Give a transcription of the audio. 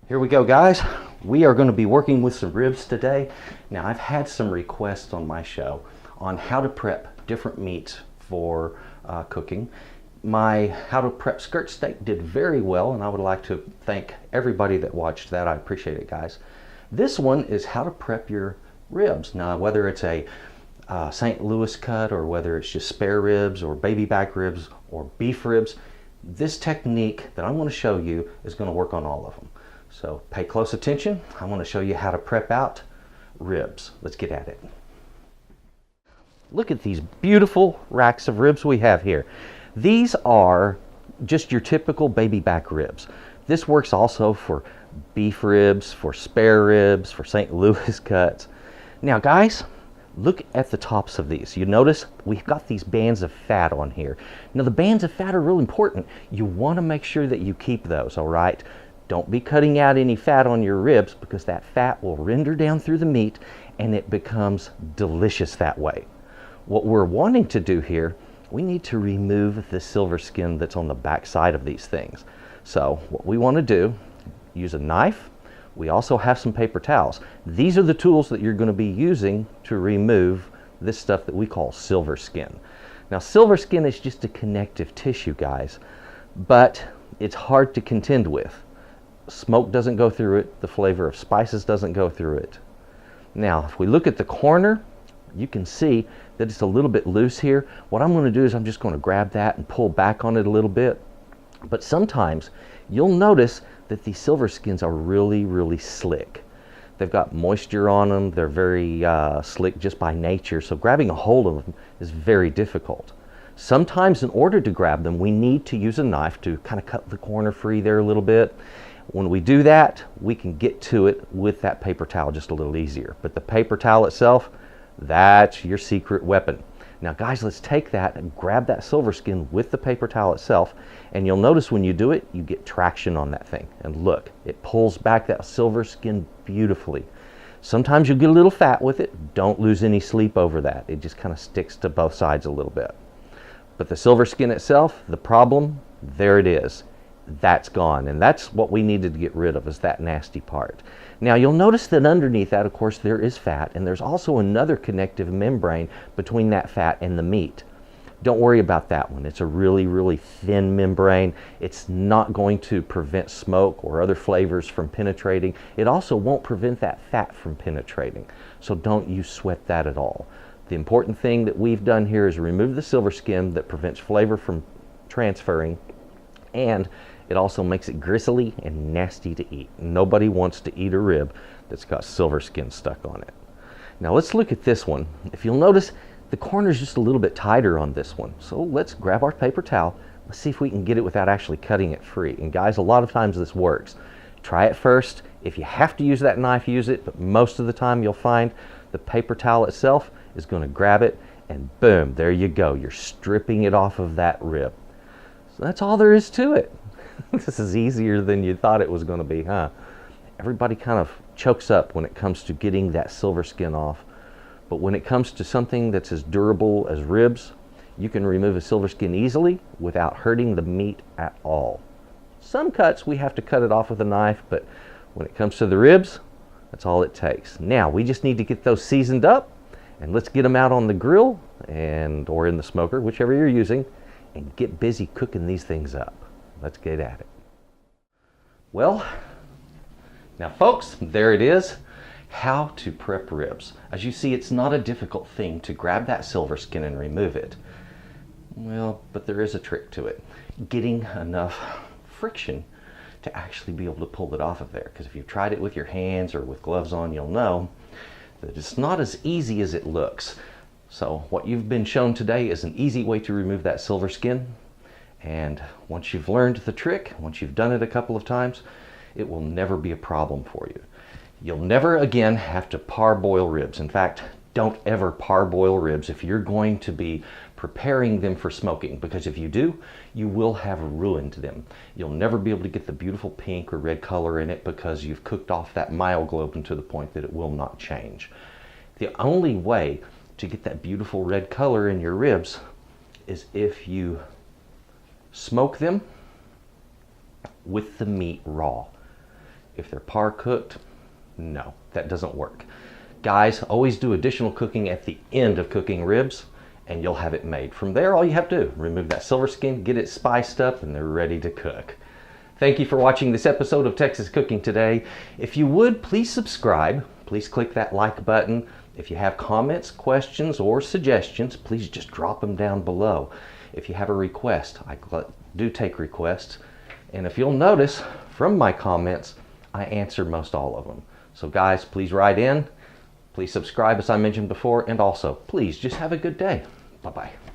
Here we go, guys. We are going to be working with some ribs today. Now, I've had some requests on my show on how to prep different meats for cooking. My how to prep skirt steak did very well, and I would like to thank everybody that watched that. I appreciate it, guys. This one is how to prep your ribs. Now, whether it's a St. Louis cut or whether it's just spare ribs or baby back ribs or beef ribs, this technique that I'm going to show you is going to work on all of them. So pay close attention. I want to show you how to prep out ribs. Let's get at it. Look at these beautiful racks of ribs we have here. These are just your typical baby back ribs. This works also for beef ribs, for spare ribs, for St. Louis cuts. Now, guys, look at the tops of these. You notice we've got these bands of fat on here. Now, the bands of fat are real important. You want to make sure that you keep those, all right? Don't be cutting out any fat on your ribs, because that fat will render down through the meat and it becomes delicious that way. What we're wanting to do here, we need to remove the silver skin that's on the back side of these things. So what we want to do, use a knife. We also have some paper towels. These are the tools that you're going to be using to remove this stuff that we call silver skin. Now, silver skin is just a connective tissue, guys, but it's hard to contend with. Smoke doesn't go through it. The flavor of spices doesn't go through it. Now, if we look at the corner, you can see that it's a little bit loose here. What I'm going to do is I'm just going to grab that and pull back on it a little bit. But sometimes you'll notice that these silver skins are really, really slick. They've got moisture on them. They're very slick just by nature. So grabbing a hold of them is very difficult. Sometimes in order to grab them, we need to use a knife to kind of cut the corner free there a little bit. When we do that, we can get to it with that paper towel just a little easier. But the paper towel itself, that's your secret weapon. Now, guys, let's take that and grab that silver skin with the paper towel itself. And you'll notice when you do it, you get traction on that thing. And look, it pulls back that silver skin beautifully. Sometimes you'll get a little fat with it. Don't lose any sleep over that. It just kind of sticks to both sides a little bit. But the silver skin itself, the problem, there it is. That's gone, and that's what we needed to get rid of, is that nasty part. Now, you'll notice that underneath that, of course, there is fat, and there's also another connective membrane between that fat and the meat. Don't worry about that one. It's a really, really thin membrane. It's not going to prevent smoke or other flavors from penetrating. It also won't prevent that fat from penetrating, so don't you sweat that at all. The important thing that we've done here is remove the silver skin that prevents flavor from transferring, and it also makes it gristly and nasty to eat. Nobody wants to eat a rib that's got silver skin stuck on it. Now, let's look at this one. If you'll notice, the corner's just a little bit tighter on this one. So let's grab our paper towel. Let's see if we can get it without actually cutting it free. And guys, a lot of times this works. Try it first. If you have to use that knife, use it. But most of the time you'll find the paper towel itself is going to grab it, and boom, there you go. You're stripping it off of that rib. So that's all there is to it. This is easier than you thought it was going to be, huh? Everybody kind of chokes up when it comes to getting that silver skin off. But when it comes to something that's as durable as ribs, you can remove a silver skin easily without hurting the meat at all. Some cuts, we have to cut it off with a knife, but when it comes to the ribs, that's all it takes. Now, we just need to get those seasoned up, and let's get them out on the grill or in the smoker, whichever you're using, and get busy cooking these things up. Let's get at it. Well, now folks, there it is. How to prep ribs. As you see, it's not a difficult thing to grab that silver skin and remove it. Well, but there is a trick to it. Getting enough friction to actually be able to pull it off of there. Because if you've tried it with your hands or with gloves on, you'll know that it's not as easy as it looks. So what you've been shown today is an easy way to remove that silver skin. And once you've learned the trick, once you've done it a couple of times, it will never be a problem for you. You'll never again have to parboil ribs. In fact, don't ever parboil ribs if you're going to be preparing them for smoking, because if you do, you will have ruined them. You'll never be able to get the beautiful pink or red color in it because you've cooked off that myoglobin to the point that it will not change. The only way to get that beautiful red color in your ribs is if you smoke them with the meat raw. If they're par cooked, no, that doesn't work. Guys, always do additional cooking at the end of cooking ribs, and you'll have it made. From there, all you have to do, remove that silver skin, get it spiced up, and they're ready to cook. Thank you for watching this episode of Texas Cooking Today. If you would, please subscribe. Please click that like button. If you have comments, questions, or suggestions, please just drop them down below. If you have a request, I do take requests. And if you'll notice from my comments, I answer most all of them. So guys, please write in. Please subscribe as I mentioned before. And also, please just have a good day. Bye-bye.